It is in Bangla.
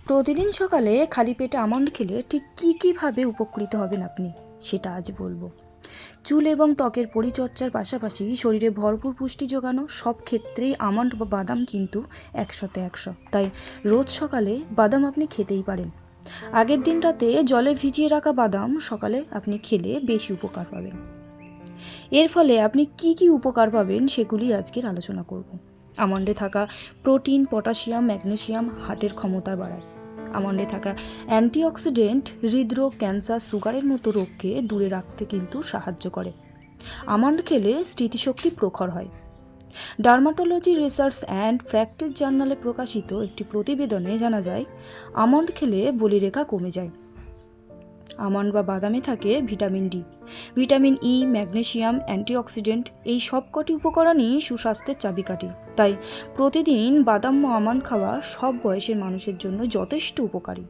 প্রতিদিন সকালে খালি পেটে আমন্ড খেলে ঠিক কীভাবে উপকৃত হবেন আপনি, সেটা আজ বলবো। চুল এবং ত্বকের পরিচর্যার পাশাপাশি শরীরে ভরপুর পুষ্টি যোগানো সব ক্ষেত্রেই আমন্ড বা বাদাম কিন্তু 100-তে 100। তাই রোজ সকালে বাদাম আপনি খেতেই পারেন। আগের দিন রাতে জলে ভিজিয়ে রাখা বাদাম সকালে আপনি খেলে বেশি উপকার পাবেন। এর ফলে আপনি কি উপকার পাবেন সেগুলি আজকের আলোচনা করব। আমন্ডে থাকা প্রোটিন, পটাশিয়াম, ম্যাগনেসিয়াম হার্টের ক্ষমতা বাড়ায়। আমন্ডে থাকা অ্যান্টিঅক্সিডেন্ট হৃদরোগ, ক্যান্সার, সুগারের মতো রোগকে দূরে রাখতে কিন্তু সাহায্য করে। আমন্ড খেলে স্মৃতিশক্তি প্রখর হয়। ডার্মাটোলজি রিসার্চ অ্যান্ড প্র্যাকটিস জার্নালে প্রকাশিত একটি প্রতিবেদনে জানা যায়, আমন্ড খেলে বলিরেখা কমে যায়। আমন্ড বা বাদামে থাকে vitamin D, vitamin E, magnesium, antioxidant, এই সবকটি উপকরণই সুস্বাস্থ্যের চাবিকাঠি। তাই প্রতিদিন বাদাম ও আমন্ড খাওয়া সব বয়সের মানুষের জন্য যথেষ্ট উপকারী।